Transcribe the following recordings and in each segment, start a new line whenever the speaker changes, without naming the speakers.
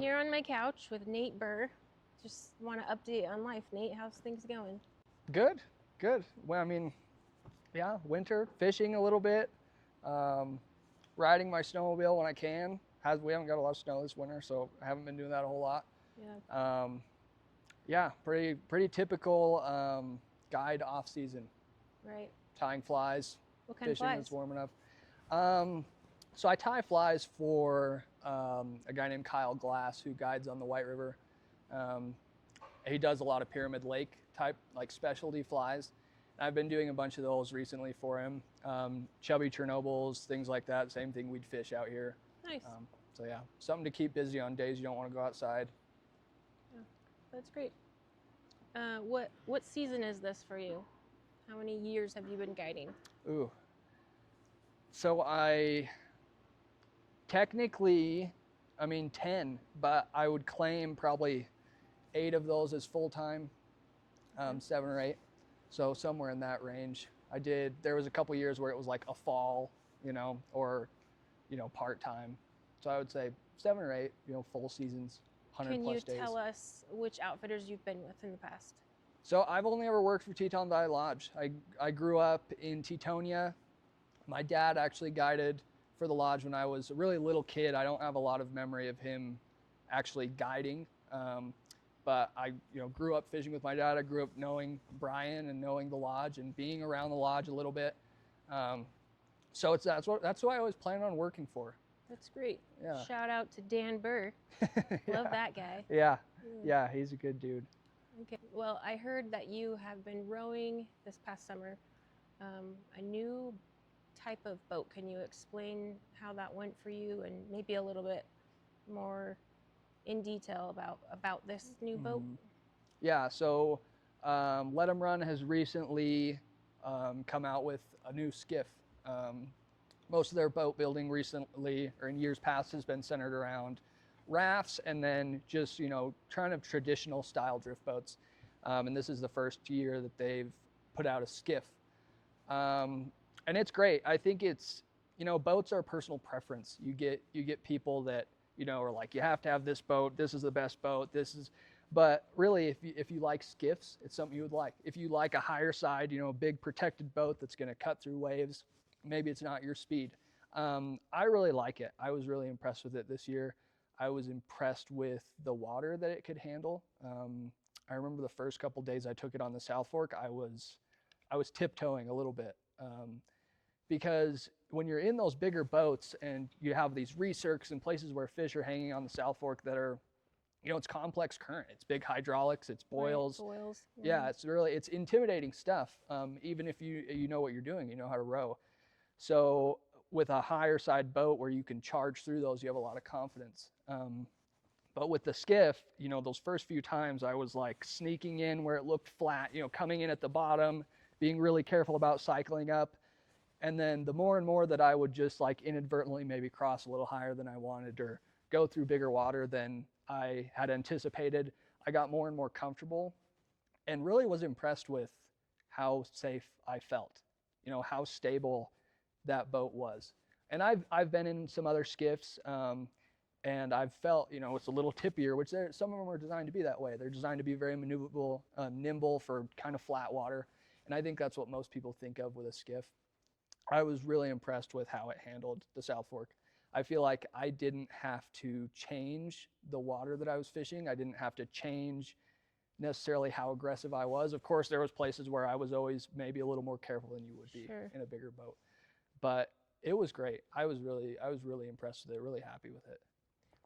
Here on my couch with Nate Burr. Just want to update on life. Nate, how's things going?
Good, good. Well, I mean, yeah, winter, fishing a little bit, um, riding my snowmobile when I can. We haven't got a lot of snow this winter, so I haven't been doing that a whole lot.
Yeah.
Yeah, pretty typical guide off season.
Right.
Tying flies,
What kind of
fishing when it's
flies?
warm enough. Um, so I tie flies for a guy named Kyle Glass who guides on the White River. Um, he does a lot of Pyramid Lake type like specialty flies. And I've been doing a bunch of those recently for him. Chubby Chernobyls, things like that. Same thing we'd fish out here.
Nice.
So yeah, something to keep busy on days you don't want to go outside.
Yeah, that's great. What season is this for you? How many years have you been guiding?
Ooh. So technically, 10, but I would claim probably 8 of those as full-time, 7 or 8. So somewhere in that range. There was a couple years where it was like a fall, or, part-time. So I would say 7 or 8, full seasons, 100
Can
plus
you
days.
tell us which outfitters you've been with in the past?
So I've only ever worked for Teton Valley Lodge. I grew up in Tetonia. My dad actually guided for the lodge when I was a really little kid. I don't have a lot of memory of him actually guiding. But I grew up fishing with my dad. I grew up knowing Brian and knowing the lodge and being around the lodge a little bit. So that's who I always plan on working for.
That's great.
Yeah.
Shout out to Dan Burr. Love that guy.
Yeah, he's a good dude.
Okay. Well, I heard that you have been rowing this past summer a new type of boat. Can you explain how that went for you and maybe a little bit more in detail about this new boat?
Yeah, so Let 'em Run has recently come out with a new skiff. Most of their boat building recently or in years past has been centered around rafts and then just kind of traditional style drift boats. And this is the first year that they've put out a skiff. And it's great. I think it's boats are personal preference. You get people that are like, you have to have this boat. This is the best boat. But really, if you like skiffs, it's something you would like. If you like a higher side, a big protected boat that's going to cut through waves, maybe it's not your speed. I really like it. I was really impressed with it this year. I was impressed with the water that it could handle. I remember the first couple days I took it on the South Fork, I was tiptoeing a little bit. Because when you're in those bigger boats and you have these recircs and places where fish are hanging on the South Fork that are, it's complex current, it's big hydraulics, it's boils.
Right, boils.
Yeah, it's intimidating stuff. Even if you know what you're doing, you know how to row. So with a higher side boat where you can charge through those, you have a lot of confidence. But with the skiff, those first few times I was like sneaking in where it looked flat, coming in at the bottom, being really careful about cycling up. And then the more and more that I would just like inadvertently maybe cross a little higher than I wanted or go through bigger water than I had anticipated, I got more and more comfortable and really was impressed with how safe I felt, how stable that boat was. And I've been in some other skiffs and I've felt, it's a little tippier, which some of them are designed to be that way. They're designed to be very maneuverable, nimble for kind of flat water. And I think that's what most people think of with a skiff. I was really impressed with how it handled the South Fork. I feel like I didn't have to change the water that I was fishing. I didn't have to change necessarily how aggressive I was. Of course, there was places where I was always maybe a little more careful than you would be in a bigger boat. But it was great. I was really impressed with it, really happy with it.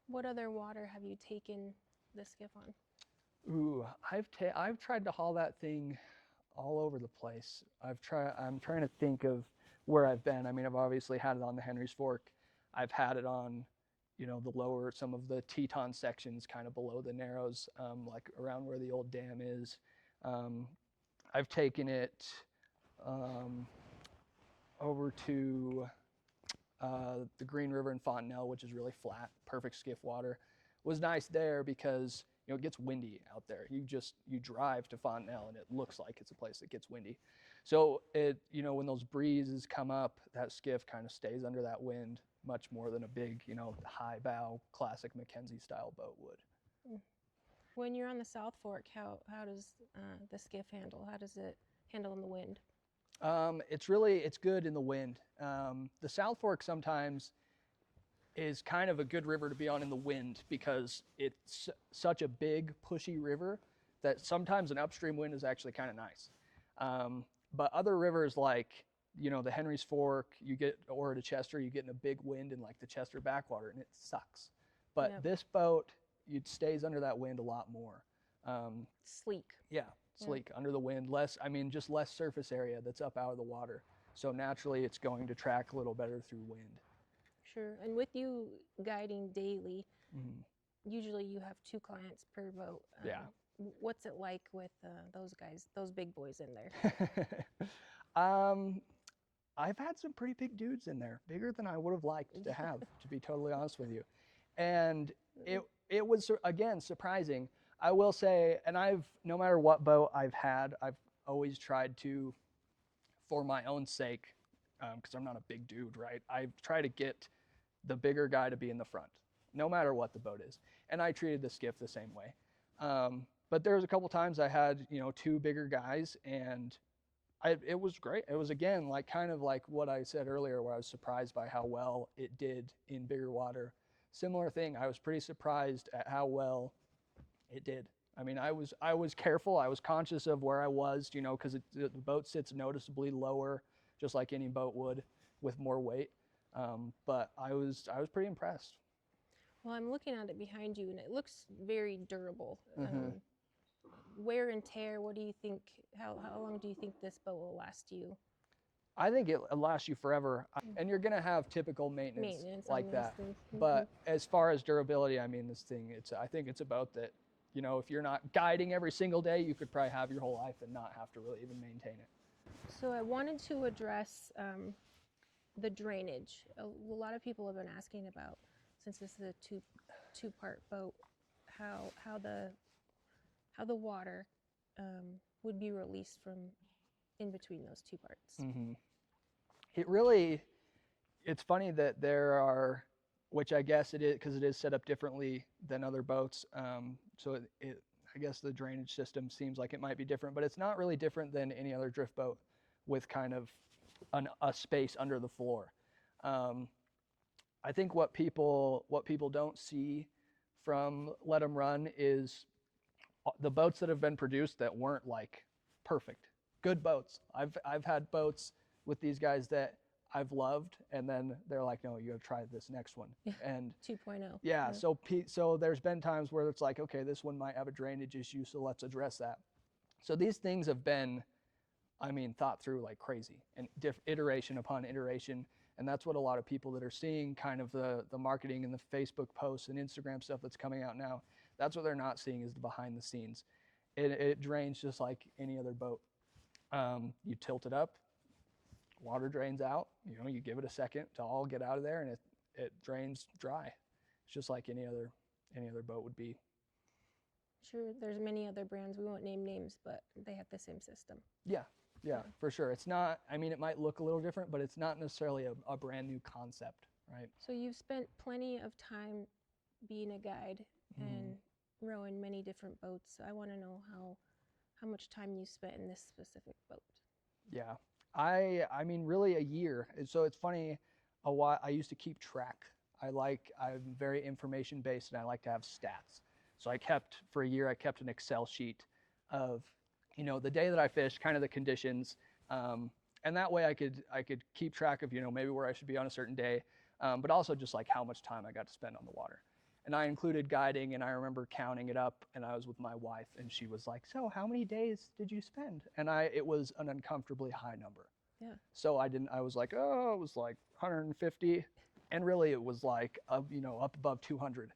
What other water have you taken the skiff on?
Ooh, I've tried to haul that thing all over the place. I'm trying to think of where I've been. I've obviously had it on the Henry's Fork. I've had it on, the lower, some of the Teton sections kind of below the Narrows, like around where the old dam is. I've taken it over to the Green River in Fontenelle, which is really flat, perfect skiff water. It was nice there because it gets windy out there. You drive to Fontenelle and it looks like it's a place that gets windy. So when those breezes come up, that skiff kind of stays under that wind much more than a big, high bow classic Mackenzie style boat would.
When you're on the South Fork, how does the skiff handle? How does it handle in the wind?
It's good in the wind. The South Fork sometimes is kind of a good river to be on in the wind because it's such a big pushy river that sometimes an upstream wind is actually kind of nice. But other rivers like, the Henry's Fork, or to Chester, you get in a big wind in like the Chester backwater and it sucks. But
Yep.
this boat, it stays under that wind a lot more.
Sleek.
Yeah, sleek, under the wind, just less surface area that's up out of the water. So naturally it's going to track a little better through wind.
Sure. And with you guiding daily,
Mm-hmm.
usually you have 2 clients per boat.
Yeah.
What's it like with those guys, those big boys in there?
I've had some pretty big dudes in there, bigger than I would have liked to have, to be totally honest with you. And it was, again, surprising. I will say, and no matter what boat I've had, I've always tried to, for my own sake, because I'm not a big dude, right? I try to get the bigger guy to be in the front, no matter what the boat is. And I treated the skiff the same way. But there was a couple times I had, 2 bigger guys, and it was great. It was, again, kind of like what I said earlier, where I was surprised by how well it did in bigger water. Similar thing. I was pretty surprised at how well it did. I mean, I was careful. I was conscious of where I was, because the boat sits noticeably lower, just like any boat would, with more weight. But I was pretty impressed.
Well, I'm looking at it behind you, and it looks very durable.
Mm-hmm.
Wear and tear, what do you think, how long do you think this boat will last you?
I think it lasts you forever, and you're gonna have typical maintenance like that.
Mm-hmm.
But as far as durability, I mean, I think it's a boat that, if you're not guiding every single day, you could probably have your whole life and not have to really even maintain it.
So I wanted to address the drainage. A lot of people have been asking about, since this is a two-part boat, how the water would be released from in between those 2 parts.
Mm-hmm. It's funny that there are, which I guess it is because it is set up differently than other boats. So I guess the drainage system seems like it might be different, but it's not really different than any other drift boat with kind of a space under the floor. I think what people don't see from Let 'em Run is the boats that have been produced that weren't like perfect, good boats. I've had boats with these guys that I've loved, and then they're like, no, you got to try this next one. And
2.0.
yeah, so there's been times where it's like, okay, this one might have a drainage issue, so let's address that. So these things have been, thought through like crazy, and iteration upon iteration. And that's what a lot of people that are seeing kind of the marketing and the Facebook posts and Instagram stuff that's coming out now, that's what they're not seeing, is the behind the scenes. It drains just like any other boat. You tilt it up, water drains out, you give it a second to all get out of there, and it drains dry. It's just like any other boat would be.
Sure, there's many other brands, we won't name names, but they have the same system.
Yeah, for sure. It's not, it might look a little different, but it's not necessarily a brand new concept, right?
So you've spent plenty of time being a guide and rowing many different boats. I want to know how much time you spent in this specific boat.
Yeah, really a year. So it's funny, I used to keep track. I'm very information based, and I like to have stats. So for a year, I kept an Excel sheet of, the day that I fished, kind of the conditions, and that way I could keep track of, maybe where I should be on a certain day, but also just like how much time I got to spend on the water. And I included guiding, and I remember counting it up, and I was with my wife, and she was like, so how many days did you spend? And it was an uncomfortably high number.
Yeah.
So I was like, oh, it was like 150, and really it was like, up above 200.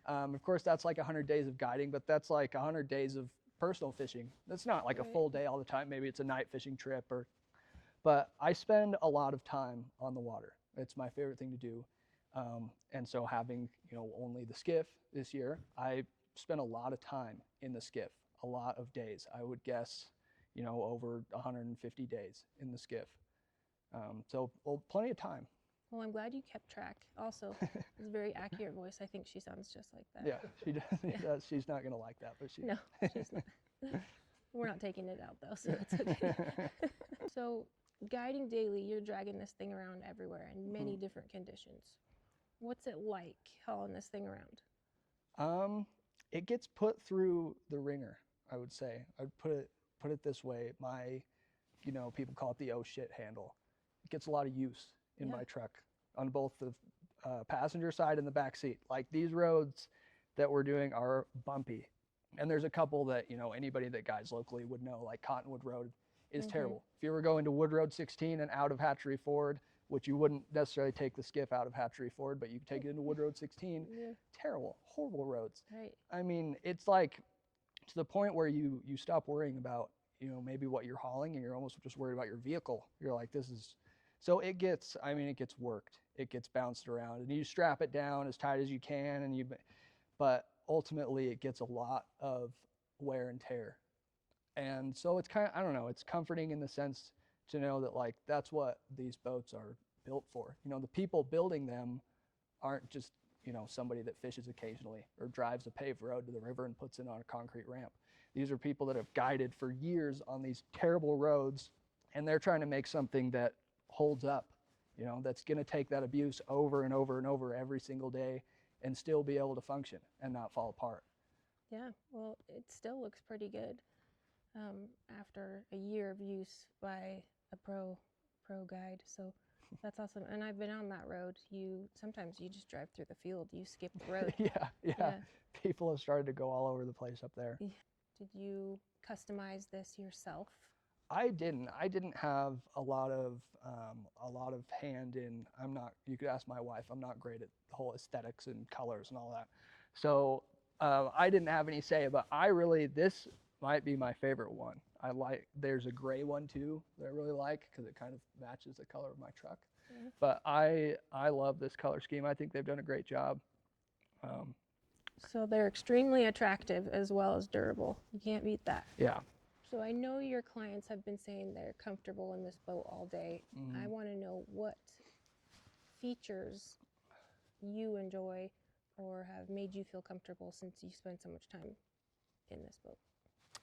Of course, that's like 100 days of guiding, but that's like 100 days of personal fishing. That's not like a full day all the time. Maybe it's a night fishing trip, but I spend a lot of time on the water. It's my favorite thing to do. And so having, only the skiff this year, I spent a lot of time in the skiff, a lot of days. I would guess, over 150 days in the skiff. So plenty of time.
Well, I'm glad you kept track. Also, it's a very accurate voice. I think she sounds just like that.
Yeah, she does. Does. She's not gonna like that, but she.
No, she's not. We're not taking it out though, so it's okay. So, guiding daily, you're dragging this thing around everywhere in many different conditions. What's it like hauling this thing around?
It gets put through the ringer, I would say. I'd put it this way. My, people call it the oh shit handle. It gets a lot of use in my truck on both the passenger side and the back seat. Like these roads that we're doing are bumpy. And there's a couple that, anybody that guides locally would know, like Cottonwood Road is terrible. If you were going to Wood Road 16 and out of Hatchery Ford, which you wouldn't necessarily take the skiff out of Hatchery Ford, but you could take it into Wood Road 16, terrible, horrible roads.
Right.
I mean, it's like to the point where you stop worrying about, maybe what you're hauling and you're almost just worried about your vehicle. You're like, so it gets worked. It gets bounced around and you strap it down as tight as you can but ultimately it gets a lot of wear and tear. And so it's I don't know, it's comforting in the sense to know that like that's what these boats are built for. The people building them aren't just, somebody that fishes occasionally or drives a paved road to the river and puts it on a concrete ramp. These are people that have guided for years on these terrible roads, and they're trying to make something that holds up, that's going to take that abuse over and over and over every single day and still be able to function and not fall apart.
Yeah, well, it still looks pretty good after a year of use by a pro guide. So that's awesome. And I've been on that road. Sometimes you just drive through the field. You skip the road.
Yeah. People have started to go all over the place up there.
Did you customize this yourself?
I didn't have a lot of hand in. You could ask my wife. I'm not great at the whole aesthetics and colors and all that. So I didn't have any say, but this might be my favorite one. There's a gray one too that I really like because it kind of matches the color of my truck. Mm-hmm. But I love this color scheme. I think they've done a great job.
So they're extremely attractive as well as durable. You can't beat that.
Yeah.
So I know your clients have been saying they're comfortable in this boat all day. Mm-hmm. I want to know what features you enjoy or have made you feel comfortable since you spend so much time in this boat.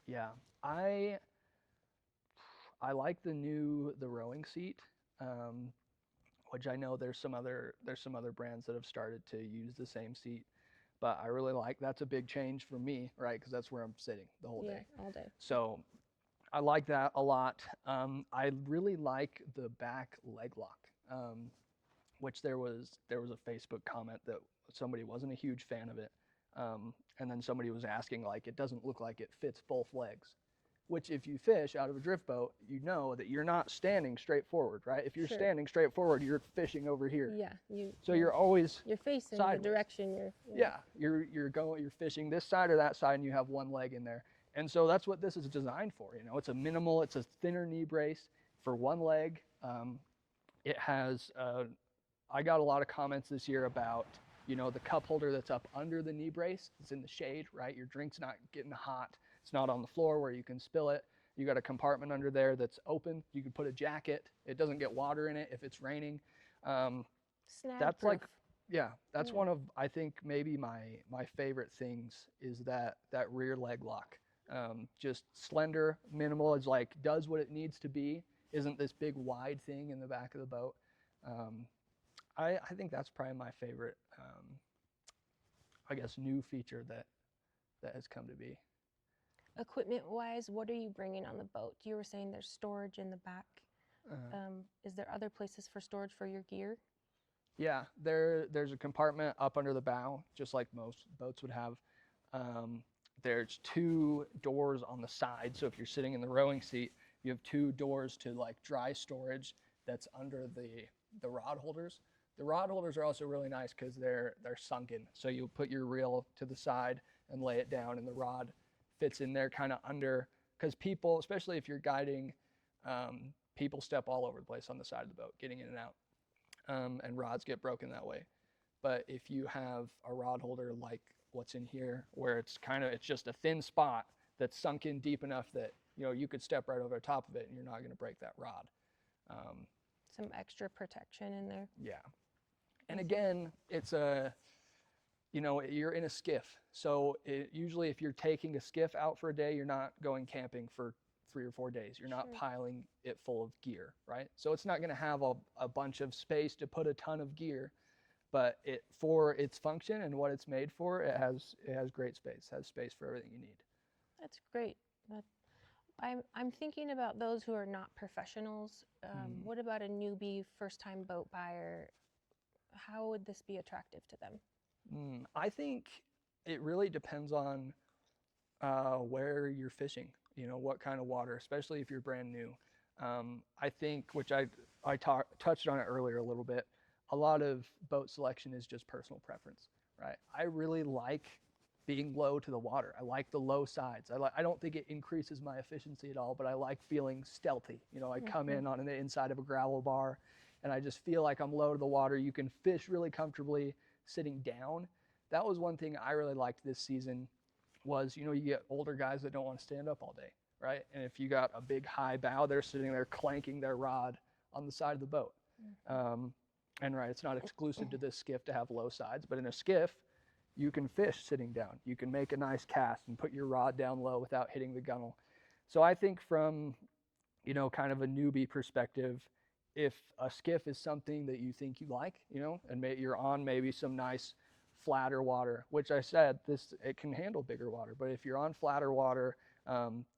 Yeah, I like the rowing seat, which I know there's some other brands that have started to use the same seat, but I really like. That's a big change for me, right? Because that's where I'm sitting the whole day.
Yeah, all day.
So I like that a lot. I really like the back leg lock, which there was a Facebook comment that somebody wasn't a huge fan of it. And then somebody was asking, like, it doesn't look like it fits both legs, which if you fish out of a drift boat, you know that you're not standing straight forward, right? If you're standing straight forward, you're fishing over here.
Yeah.
You're
facing
sideways.
the direction
you're fishing this side or that side and you have one leg in there. And so that's what this is designed for. It's a thinner knee brace for one leg. It has, I got a lot of comments this year about, the cup holder that's up under the knee brace. It's in the shade, right? Your drink's not getting hot. It's not on the floor where you can spill it. You got a compartment under there that's open. You can put a jacket. It doesn't get water in it if it's raining. That's
proof.
That's one of, I think, maybe my favorite things is that rear leg lock. Just slender, minimal, does what it needs to be. Isn't this big wide thing in the back of the boat. I think that's probably my favorite, I guess, new feature that has come to be.
Equipment-wise, what are you bringing on the boat? You were saying there's storage in the back. Is there other places for storage for your gear?
Yeah, there's a compartment up under the bow, just like most boats would have. There's 2 doors on the side, so if you're sitting in the rowing seat, you have 2 doors to dry storage that's under the rod holders. The rod holders are also really nice because they're sunken, so you'll put your reel to the side and lay it down, and the rod fits in there kind of under, because people, especially if you're guiding, people step all over the place on the side of the boat getting in and out, and rods get broken that way. But if you have a rod holder like what's in here, where it's just a thin spot that's sunk in deep enough that you could step right over the top of it and you're not going to break that rod.
Some extra protection in there.
Yeah. And again, it's a, you're in a skiff. So usually if you're taking a skiff out for a day, you're not going camping for 3 or 4 days. You're not
Sure.
piling it full of gear, right? So it's not going to have a bunch of space to put a ton of gear, but for its function and what it's made for, it has great space. Has space for everything you need.
That's great. I'm thinking about those who are not professionals. What about a newbie, first-time boat buyer? How would this be attractive to them?
I think it really depends on where you're fishing, what kind of water, especially if you're brand new. I think, which I touched on it earlier a little bit, a lot of boat selection is just personal preference, right? I really like being low to the water. I like the low sides. I don't think it increases my efficiency at all, but I like feeling stealthy. I come in on the inside of a gravel bar and I just feel like I'm low to the water. You can fish really comfortably sitting down. That was one thing I really liked this season was, you get older guys that don't want to stand up all day, right? And if you got a big high bow, they're sitting there clanking their rod on the side of the boat. And right, it's not exclusive to this skiff to have low sides, but in a skiff, you can fish sitting down. You can make a nice cast and put your rod down low without hitting the gunnel. So I think from, kind of a newbie perspective, if a skiff is something that you think you like, and you're on maybe some nice flatter water, which I said it can handle bigger water, but if you're on flatter water,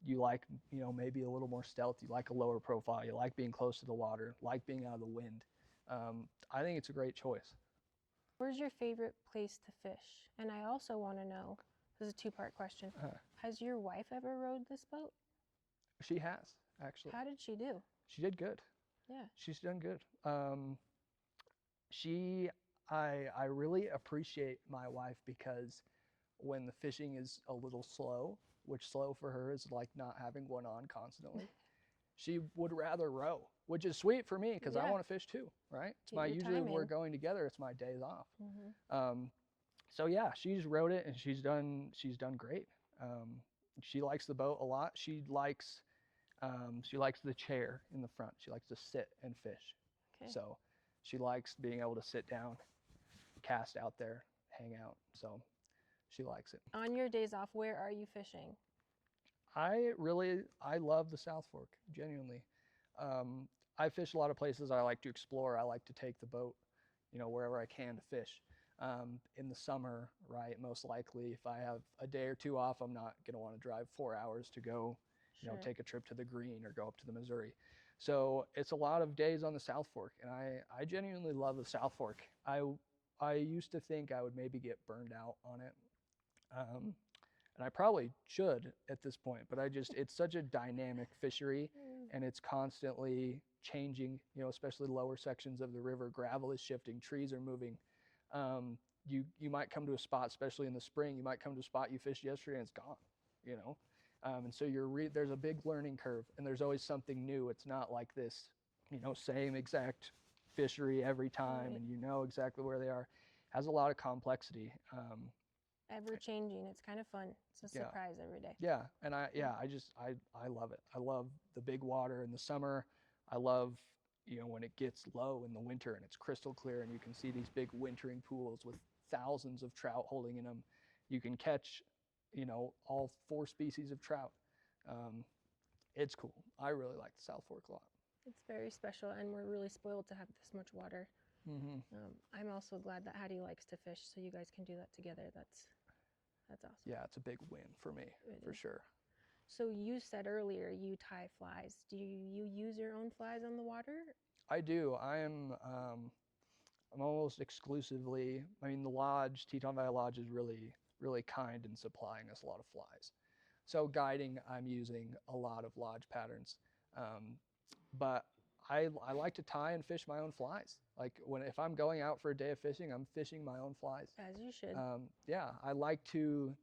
you like, maybe a little more stealth, you like a lower profile, you like being close to the water, like being out of the wind. I think it's a great choice.
Where's your favorite place to fish? And I also want to know, this is a two-part question. Has your wife ever rowed this boat?
She has, actually.
How did she do?
She did good.
Yeah.
She's done good. I really appreciate my wife because when the fishing is a little slow, which slow for her is like not having one on constantly, she would rather row, which is sweet for me because I want to fish too, right? Usually when we're going together, it's my days off. So yeah, she's rowed it and she's done great. She likes the boat a lot. She likes the chair in the front. She likes to sit and fish.
Okay.
So she likes being able to sit down, cast out there, hang out. So she likes it.
On your days off, where are you fishing?
I love the South Fork, genuinely. I fish a lot of places I like to explore. I like to take the boat, wherever I can to fish. In the summer, right, most likely if I have a day or two off, I'm not going to want to drive 4 hours to go, take a trip to the Green or go up to the Missouri. So it's a lot of days on the South Fork, and I genuinely love the South Fork. I used to think I would maybe get burned out on it. And I probably should at this point, but it's such a dynamic fishery and it's constantly changing, especially lower sections of the river. Gravel is shifting, trees are moving. You might come to a spot, especially in the spring, you might come to a spot you fished yesterday and it's gone, and so there's a big learning curve and there's always something new. It's not like this, same exact fishery every time and exactly where they are. It has a lot of complexity.
Ever changing. It's kind of fun. It's a surprise every day.
Yeah, and I love it. I love the big water in the summer. I love, when it gets low in the winter and it's crystal clear and you can see these big wintering pools with thousands of trout holding in them. You can catch, all 4 species of trout. It's cool. I really like the South Fork a lot.
It's very special, and we're really spoiled to have this much water. I'm also glad that Hattie likes to fish, so you guys can do that together. That's awesome.
Yeah, it's a big win for me, for sure.
So you said earlier you tie flies. Do you use your own flies on the water?
I do. I'm almost exclusively, the lodge, Teton Valley Lodge is really, really kind in supplying us a lot of flies. So guiding, I'm using a lot of lodge patterns. But I like to tie and fish my own flies. Like if I'm going out for a day of fishing, I'm fishing my own flies.
As you should.
Yeah, I like to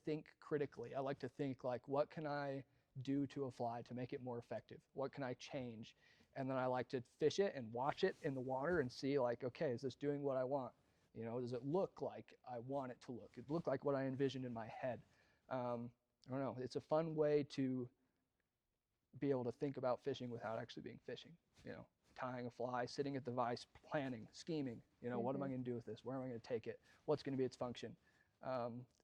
think critically. I like to think like, what can I do to a fly to make it more effective? What can I change? And then I like to fish it and watch it in the water and see like, okay, is this doing what I want? Does it look like I want it to look? It look like what I envisioned in my head. I don't know. It's a fun way to be able to think about fishing without actually being fishing, tying a fly, sitting at the vise, planning, scheming. You know, what am I going to do with this? Where am I going to take it? What's going to be its function?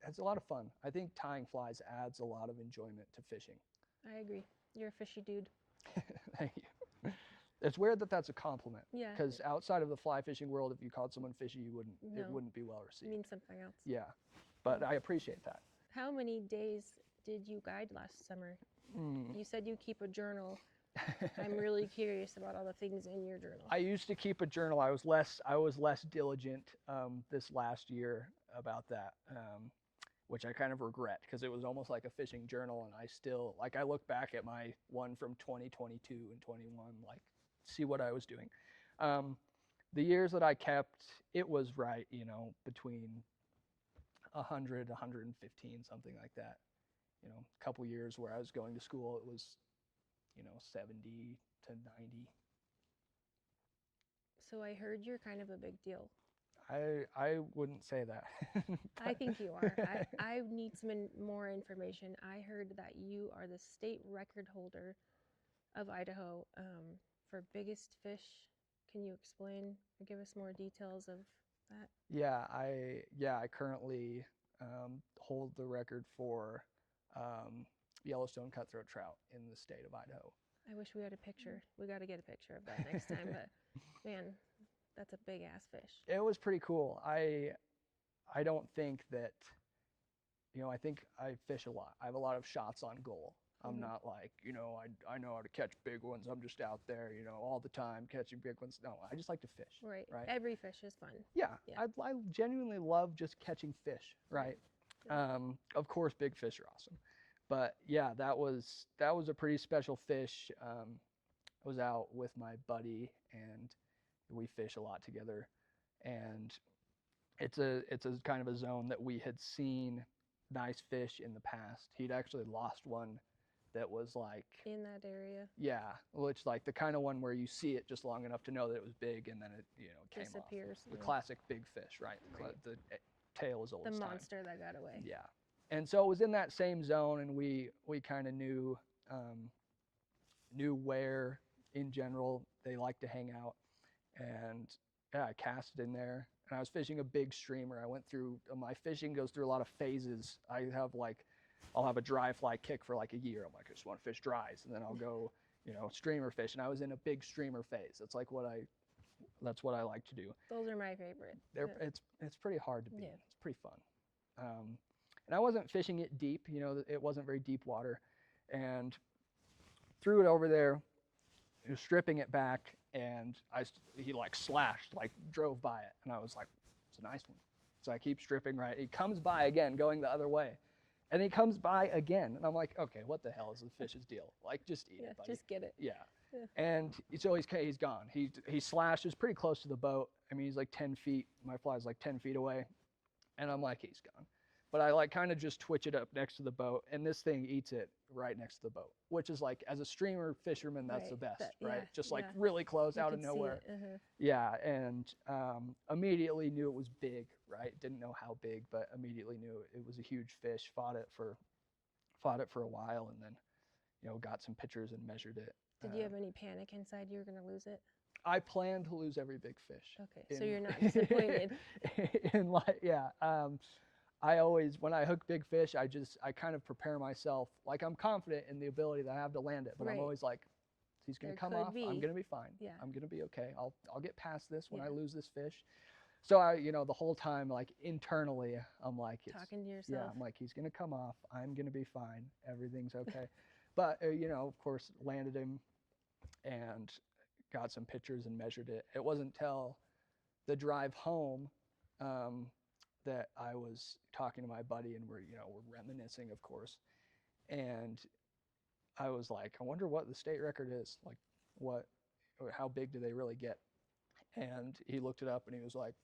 It's a lot of fun. I think tying flies adds a lot of enjoyment to fishing.
I agree. You're a fishy dude.
Thank you. It's weird that that's a compliment.
Yeah.
Because outside of the fly fishing world, if you called someone fishy, it
No.
wouldn't be well
It
received.
means something else.
Yeah, but I appreciate that.
How many days did you guide last summer? You said you keep a journal. I'm really curious about all the things in your journal.
I used to keep a journal. I was less diligent this last year about that, which I kind of regret because it was almost like a fishing journal, and I still I look back at my one from 2022 and 21, like see what I was doing. The years that I kept, it was right, you know, between 100, 115, something like that. You know, a couple years where I was going to school, it was, you know, 70 to 90.
So I heard you're kind of a big deal.
I wouldn't say that.
I think you are. I need some more information. I heard that you are the state record holder of Idaho for biggest fish. Can you explain or give us more details of that?
Yeah, I currently hold the record for Yellowstone cutthroat trout in the state of Idaho.
I wish we had a picture. We got to get a picture of that next time. But man, that's a big ass fish.
It was pretty cool. I don't think that, you know, I think I fish a lot. I have a lot of shots on goal. I'm not like, you know, I know how to catch big ones. I'm just out there, you know, all the time catching big ones. No, I just like to fish.
Right.
Right.
Every fish is fun.
Yeah.
Yeah.
I genuinely love just catching fish. Right. Of course, big fish are awesome, but yeah, that was a pretty special fish. I was out with my buddy and we fish a lot together, and it's a kind of a zone that we had seen nice fish in the past. He'd actually lost one that was like
in that area.
Yeah, which like the kind of one where you see it just long enough to know that it was big, and then it, you know, came
disappears.
off. The classic big fish, right? The tail is old.
The
as time.
monster that got away.
Yeah, and so it was in that same zone, and we kind of knew where in general they like to hang out, and yeah, I casted in there, and I was fishing a big streamer. I went through my fishing goes through a lot of phases. I'll have a dry fly kick for like a year. I'm like, I just want to fish dries, and then I'll go, you know, streamer fish. And I was in a big streamer phase. That's what I like to do.
Those are my favorite.
It's pretty hard to beat.
Yeah.
It's pretty fun. And I wasn't fishing it deep. You know, it wasn't very deep water, and threw it over there, stripping it back, and he like slashed, like drove by it, and I was like, it's a nice one. So I keep stripping, right? He comes by again, going the other way. And he comes by again, and I'm like, okay, what the hell is the fish's deal? Like, just eat it, buddy.
Just get it.
Yeah. And so he's gone. He slashes pretty close to the boat. I mean, he's like 10 feet. My fly's like 10 feet away. And I'm like, he's gone. But I like kind of just twitch it up next to the boat, and this thing eats it right next to the boat, which is like, as a streamer fisherman, that's the best, right? Just like really close out of nowhere. Yeah, and immediately knew it was big, right? Didn't know how big, but immediately knew it was a huge fish. Fought it for a while, and then, you know, got some pictures and measured it.
Did you have any panic inside you were going to lose it?
I plan to lose every big fish.
Okay, so you're not disappointed.
I always, when I hook big fish, I kind of prepare myself. Like, I'm confident in the ability that I have to land it, but I'm always like, he's going to come off. I'm going to be fine.
Yeah.
I'm going to be okay. I'll get past this when I lose this fish. So I, you know, the whole time, like internally, I'm like,
talking to yourself.
Yeah, I'm like, he's going to come off. I'm going to be fine. Everything's okay. But, you know, of course, landed him and got some pictures and measured it. It wasn't till the drive home that I was talking to my buddy, and we're reminiscing, of course. And I was like, I wonder what the state record is. Like, how big do they really get? And he looked it up, and he was like,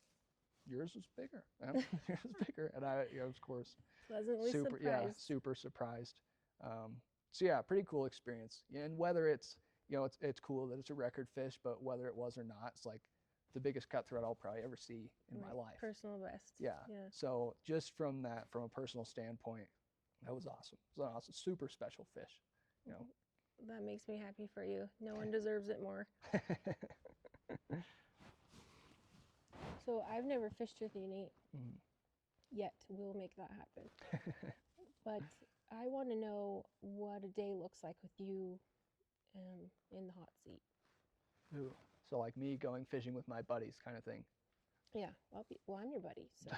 yours was bigger. Yours was bigger. And I, you know, of course,
pleasantly surprised.
Yeah, super surprised. So yeah, pretty cool experience. And whether it's, you know, it's cool that it's a record fish, but whether it was or not, it's like the biggest cutthroat I'll probably ever see in my life.
Personal best.
Yeah. So just from a personal standpoint, that was awesome. It was an awesome, super special fish, you know.
That makes me happy for you. No one deserves it more. So I've never fished with you, Nate,
Mm.
yet. We'll make that happen. But I want to know what a day looks like with you in the hot seat.
Ooh. So like me going fishing with my buddies kind of thing.
Yeah, I'm your buddy, so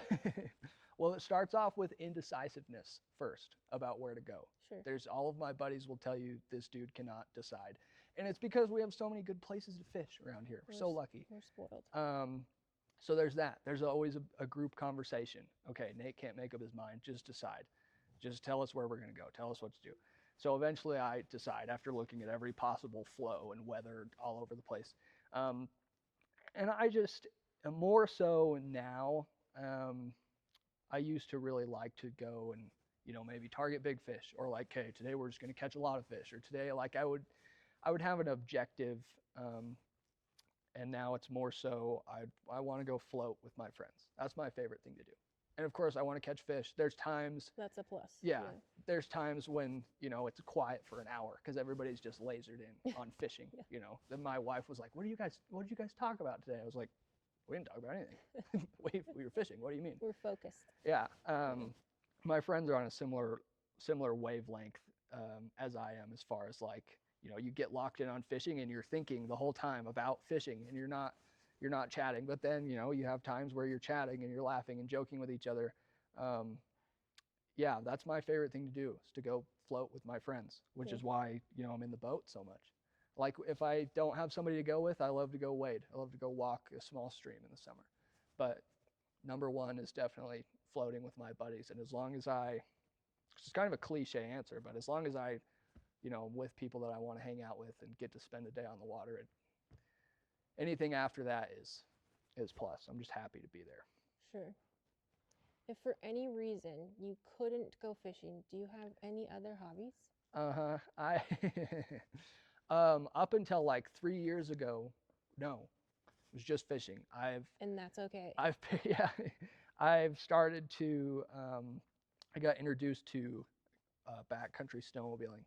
Well, it starts off with indecisiveness first about where to go.
sure.
There's all of my buddies will tell you this dude cannot decide. And it's because we have so many good places to fish around here. We're so lucky.
We're spoiled.
So there's that. There's always a group conversation. Okay, Nate can't make up his mind. Just decide. Just tell us where we're going to go. Tell us what to do. So eventually I decide after looking at every possible flow and weather all over the place. And I just, more so now, I used to really like to go and, maybe target big fish, or like, okay, today we're just going to catch a lot of fish, or today, like I would have an objective, and now it's more so I want to go float with my friends. That's my favorite thing to do. And of course I want to catch fish. There's times,
That's a plus.
yeah, there's times when, it's quiet for an hour because everybody's just lasered in on fishing, Then my wife was like, what did you guys talk about today? I was like, we didn't talk about anything. we were fishing. What do you mean?
We're focused.
Yeah. My friends are on a similar wavelength as I am, as far as like, you get locked in on fishing and you're thinking the whole time about fishing and you're not chatting, but then, you have times where you're chatting and you're laughing and joking with each other. Yeah, that's my favorite thing to do, is to go float with my friends, which is why, I'm in the boat so much. Like if I don't have somebody to go with, I love to go wade. I love to go walk a small stream in the summer. But number one is definitely floating with my buddies. And as long as it's kind of a cliche answer, but as long as I, with people that I want to hang out with and get to spend a day on the water, anything after that is plus. I'm just happy to be there.
Sure. If for any reason you couldn't go fishing, do you have any other hobbies?
Up until like 3 years ago, no, it was just fishing.
And that's okay.
Yeah, I've started to, I got introduced to backcountry snowmobiling,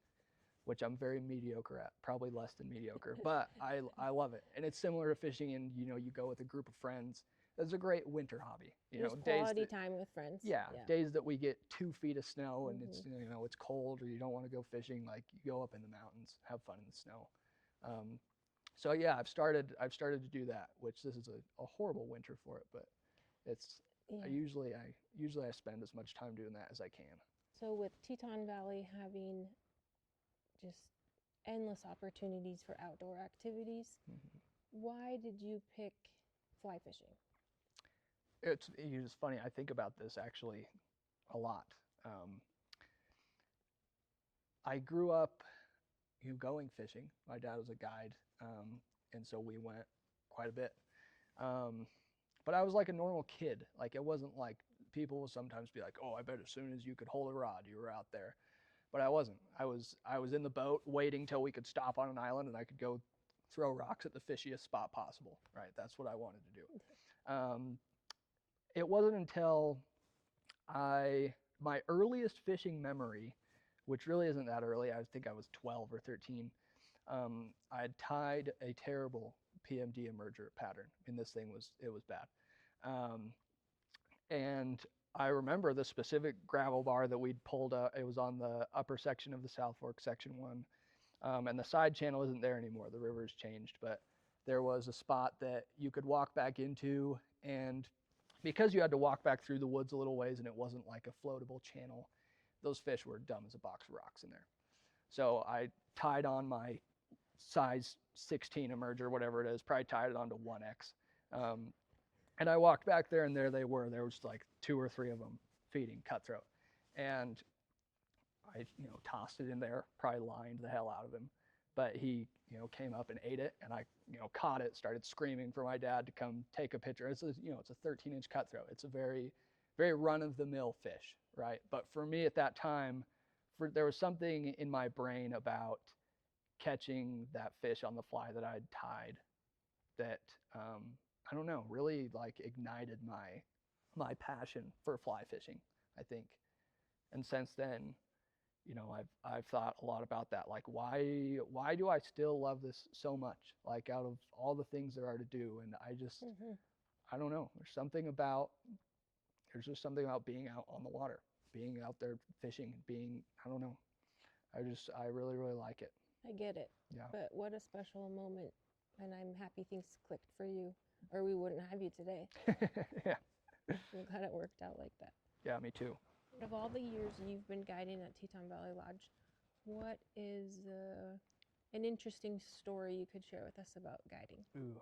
which I'm very mediocre at, probably less than mediocre, but I love it. And it's similar to fishing, and you go with a group of friends. It's a great winter hobby.
Just quality time with friends.
Yeah, days that we get 2 feet of snow and it's it's cold, or you don't want to go fishing, like you go up in the mountains, have fun in the snow. So yeah, I've started to do that, which this is a horrible winter for it, but it's I usually spend as much time doing that as I can.
So with Teton Valley having just endless opportunities for outdoor activities, why did you pick fly fishing?
It's funny. I think about this actually a lot. I grew up going fishing. My dad was a guide, and so we went quite a bit. But I was like a normal kid. Like it wasn't like people will sometimes be like, "Oh, I bet as soon as you could hold a rod, you were out there." But I wasn't. I was in the boat waiting till we could stop on an island and I could go throw rocks at the fishiest spot possible. Right? That's what I wanted to do. It wasn't until my earliest fishing memory, which really isn't that early, I think I was 12 or 13, I had tied a terrible PMD emerger pattern, and this thing was bad. And I remember the specific gravel bar that we'd pulled up. It was on the upper section of the South Fork, section 1, and the side channel isn't there anymore. The river's changed, but there was a spot that you could walk back into, and because you had to walk back through the woods a little ways and it wasn't like a floatable channel, those fish were dumb as a box of rocks in there. So I tied on my size 16 emerger, whatever it is, probably tied it onto 1X. And I walked back there and there they were. There was like 2 or 3 of them feeding cutthroat. And I, tossed it in there, probably lined the hell out of him. But he, came up and ate it, and I, caught it, started screaming for my dad to come take a picture. It's a 13-inch cutthroat. It's a very, very run-of-the-mill fish, right? But for me at that time, there was something in my brain about catching that fish on the fly that I'd tied that, I don't know, really like ignited my passion for fly fishing, I think. And since then, I've thought a lot about that. Like, why do I still love this so much? Like, out of all the things there are to do, and
Hmm.
I don't know. There's just something about being out on the water, being out there fishing, being, I don't know. I really, really like it.
I get it.
Yeah.
But what a special moment. And I'm happy things clicked for you, or we wouldn't have you today.
Yeah.
I'm glad it worked out like that.
Yeah, me too.
Of all the years you've been guiding at Teton Valley Lodge, what is an interesting story you could share with us about guiding?
Ooh.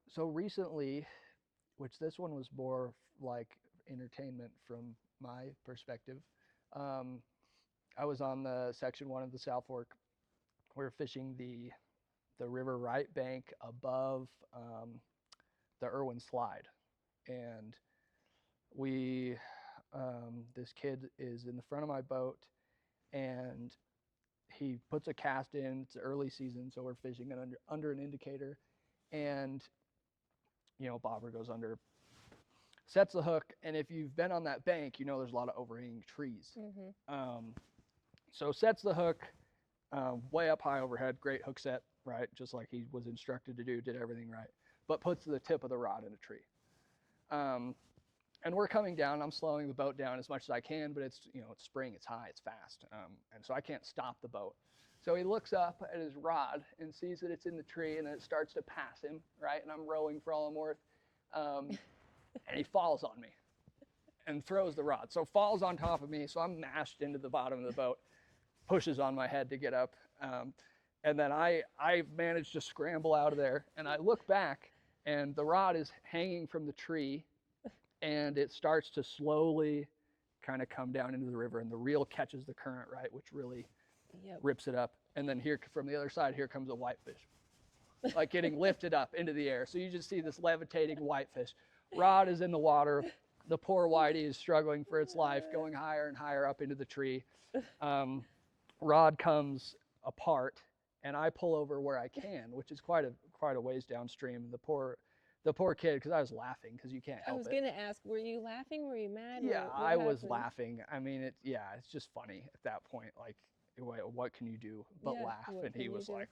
So recently, which this one was more like entertainment from my perspective. Um, I was on the section one of the South Fork. We were fishing the river right bank above the Irwin Slide, and we this kid is in the front of my boat, and he puts a cast in. It's early season, so we're fishing it under an indicator, and bobber goes under, sets the hook, and if you've been on that bank, there's a lot of overhanging trees. So sets the hook way up high overhead, great hook set, right? Just like he was instructed to do, did everything right, but puts the tip of the rod in a tree. And we're coming down. I'm slowing the boat down as much as I can, but it's spring, it's high, it's fast, and so I can't stop the boat. So he looks up at his rod and sees that it's in the tree, and then it starts to pass him, right? And I'm rowing for all I'm worth, and he falls on me and throws the rod. So falls on top of me, so I'm mashed into the bottom of the boat, pushes on my head to get up, and then I managed to scramble out of there, and I look back, and the rod is hanging from the tree, and it starts to slowly kind of come down into the river, and the reel catches the current, right, which really rips it up. And then here from the other side, here comes a whitefish, like getting lifted up into the air. So you just see this levitating whitefish. Rod is in the water. The poor whitey is struggling for its life, going higher and higher up into the tree. Rod comes apart, and I pull over where I can, which is quite a ways downstream. The poor kid, because I was laughing, because you can't help it.
I was gonna ask, were you laughing? Were you mad?
Yeah,
What
I was
happened?
laughing. I mean, it's just funny at that point. Like, what can you do but
Yeah,
laugh?
what
And he
can you
was
do?
like,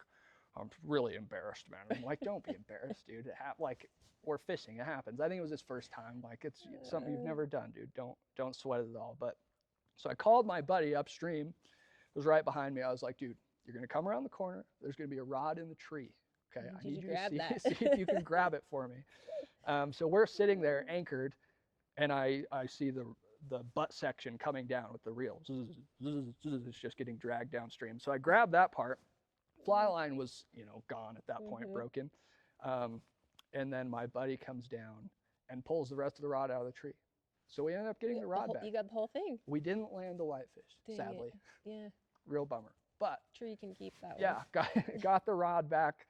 I'm really embarrassed, man. I'm like, don't be embarrassed, dude. Like, we're fishing. It happens. I think it was his first time. Like, it's something you've never done, dude. Don't sweat it at all. But so I called my buddy upstream. It was right behind me. I was like, dude, you're gonna come around the corner. There's gonna be a rod in the tree. Okay, I
Did
need
you
you to
grab
see
that?
see if you can grab it for me. So we're sitting there anchored, and I see the butt section coming down with the reel. It's just getting dragged downstream. So I grabbed that part. Fly line was, gone at that point, broken. And then my buddy comes down and pulls the rest of the rod out of the tree. So we ended up getting the rod back.
You got the whole thing.
We didn't land the whitefish,
Dang
sadly.
it. Yeah.
Real bummer. But
Tree can keep that one.
yeah, got the rod back.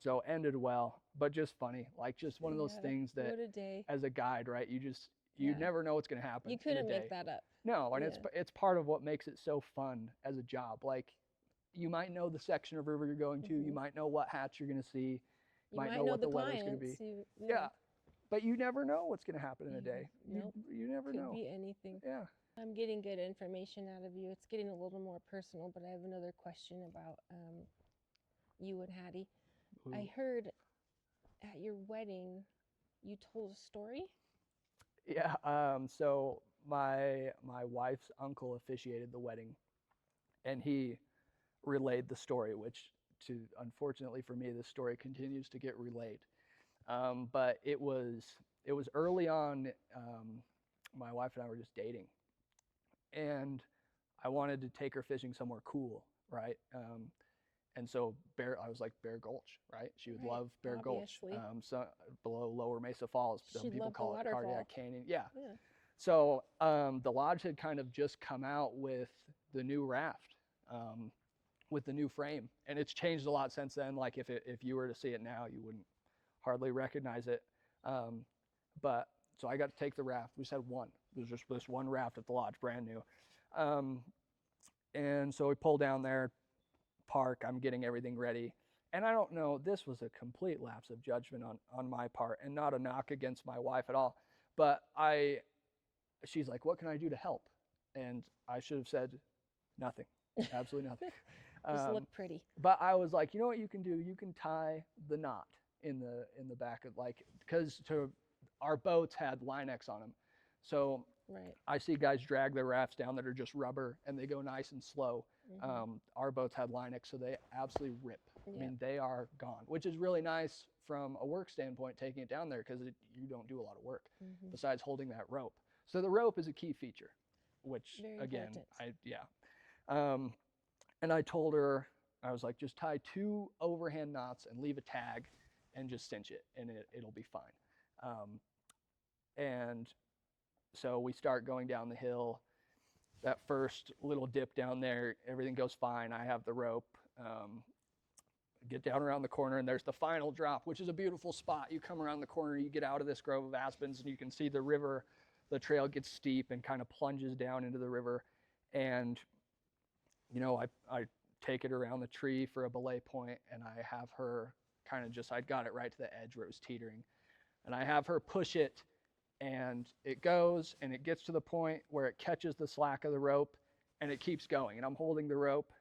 So ended well, but just funny. Like, just one of those things that,
what a day.
as a guide, right? You
Yeah.
never know what's going to happen.
You
in a
couldn't
day.
make that up.
No, and
Yeah.
it's part of what makes it so fun as a job. Like, you might know the section of river you're going to. You might know what hatch you're going to see.
You
might know what the weather's going to be.
clients,
Yeah, but you never know what's going to happen in a day.
Nope.
You never
Could
know.
be anything.
Yeah.
I'm getting good information out of you. It's getting a little more personal, but I have another question about you and Hattie.
Ooh.
I heard at your wedding you told a story.
Yeah. So my wife's uncle officiated the wedding, and he relayed the story, which, unfortunately for me, this story continues to get relayed. But it was early on. My wife and I were just dating, and I wanted to take her fishing somewhere cool, right? And so I was like Bear Gulch, right? She would love Bear
obviously.
Gulch, so below Lower Mesa Falls. Some
She'd
people
love the
call it
waterfall.
Cardiac Canyon. Yeah.
Yeah.
So the lodge had kind of just come out with the new raft, with the new frame, and it's changed a lot since then. Like, if you were to see it now, you wouldn't hardly recognize it. But so I got to take the raft. We just had one. It was just this one raft at the lodge, brand new. And so we pull down there, park. I'm getting everything ready. And I don't know, this was a complete lapse of judgment on my part, and not a knock against my wife at all. But she's like, what can I do to help? And I should have said nothing, absolutely nothing.
Just look pretty.
But I was like, you know what you can do? You can tie the knot in the back of, like, because our boats had Linex on them. So
Right.
I see guys drag their rafts down that are just rubber and they go nice and slow. Our boats had Linex, so they absolutely rip.
Yeah.
I mean, they are gone, which is really nice from a work standpoint, taking it down there, because you don't do a lot of work besides holding that rope. So the rope is a key feature, which
Very
again,
important.
and I told her, I was like, just tie 2 overhand knots and leave a tag and just cinch it, and it'll be fine. And so we start going down the hill. That first little dip down there, everything goes fine. I have the rope. Get down around the corner, and there's the final drop, which is a beautiful spot. You come around the corner, you get out of this grove of aspens, and you can see the river. The trail gets steep and kind of plunges down into the river. And, you know, I take it around the tree for a belay point, and I have her kind of just, I got it right to the edge where it was teetering. And I have her push it, and it goes, and it gets to the point where it catches the slack of the rope, and it keeps going. And I'm holding the rope,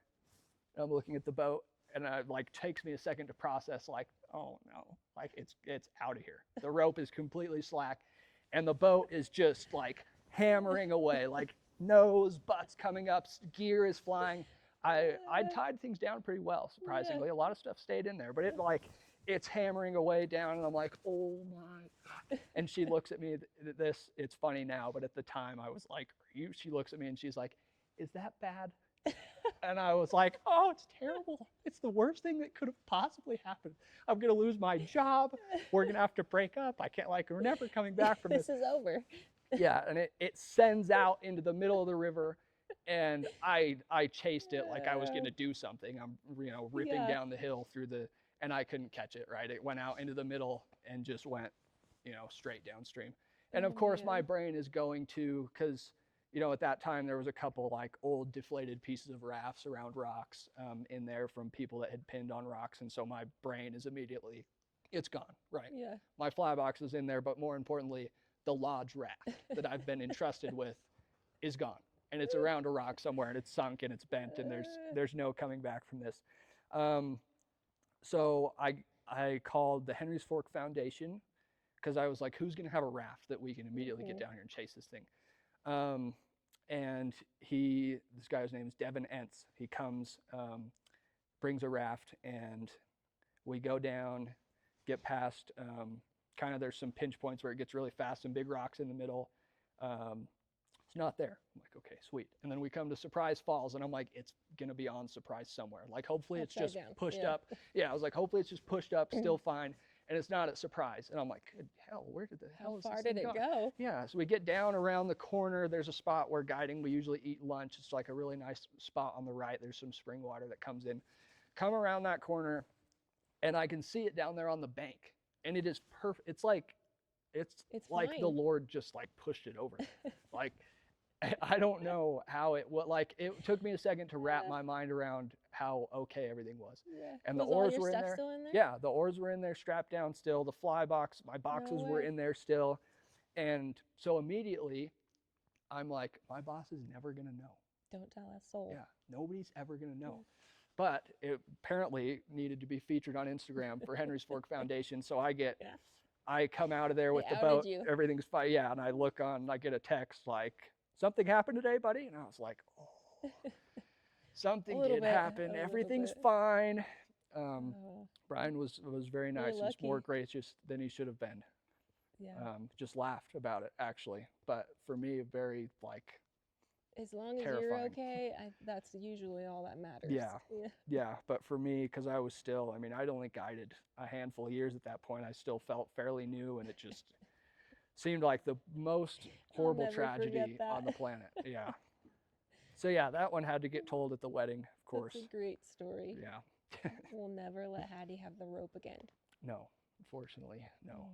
and I'm looking at the boat, and it like takes me a second to process, like, oh no, like it's out of here. The rope is completely slack, and the boat is just like hammering away, like nose, butts coming up, gear is flying. I tied things down pretty well, surprisingly. A lot of stuff stayed in there, but it's hammering away down, and I'm like, oh my God. And she looks at me, it's funny now, but at the time I was like, she looks at me and she's like, is that bad? And I was like, oh, it's terrible. It's the worst thing that could have possibly happened. I'm going to lose my job. We're going to have to break up. I can't, like, we're never coming back from this.
This is over.
Yeah, and it sends out into the middle of the river, and I chased it like I was going to do something. I'm, ripping down the hill and I couldn't catch it, right? It went out into the middle and just went, straight downstream. And of course, my brain is going to, because at that time there was a couple like old deflated pieces of rafts around rocks in there from people that had pinned on rocks. And so my brain is immediately, it's gone, right?
Yeah.
My fly box is in there, but more importantly, the lodge raft that I've been entrusted with is gone. And it's around a rock somewhere, and it's sunk and it's bent, and there's no coming back from this. So I called the Henry's Fork Foundation, because I was like, who's going to have a raft that we can immediately get down here and chase this thing? And this guy's name is Devin Entz. He comes, brings a raft, and we go down, get past, kind of there's some pinch points where it gets really fast and big rocks in the middle. It's not there. I'm like, okay, sweet. And then we come to Surprise Falls, and I'm like, it's going to be on Surprise somewhere. Like, hopefully it's just pushed up. Yeah, I was like, hopefully it's just pushed up, still fine. And it's not at Surprise. And I'm like, good hell, where did the hell is this
How far
thing
did it go?
Yeah, so we get down around the corner. There's a spot where guiding, we usually eat lunch. It's like a really nice spot on the right. There's some spring water that comes in. Come around that corner, and I can see it down there on the bank. And it is perfect. It's like like
fine.
the Lord just like pushed it over. Like, I don't know how it took me a second to wrap my mind around how okay everything was.
Yeah.
And the
Was
oars
all your
were in
stuff
there.
still in there?
Yeah, the oars were in there, strapped down still. The fly box, my boxes were
way.
in there still. And so immediately I'm like, my boss is never gonna know.
Don't tell a soul.
Yeah, nobody's ever gonna know. But it apparently needed to be featured on Instagram for Henry's Fork Foundation. So I come out of there with the boat, everything's fine. Yeah, and I look on, I get a text like, something happened today, buddy? And I was like, oh, something did happen. Everything's fine. Brian was very nice. He was more gracious than he should have been.
Yeah.
Just laughed about it, actually. But for me, very
as long as
terrifying.
you're okay, that's usually all that matters.
Yeah. But for me, because I was still, I'd only guided a handful of years at that point. I still felt fairly new, and it just seemed like the most horrible tragedy on the planet. Yeah. So yeah, that one had to get told at the wedding, of course.
That's a great story.
Yeah.
We'll never let Hattie have the rope again.
No, unfortunately, no.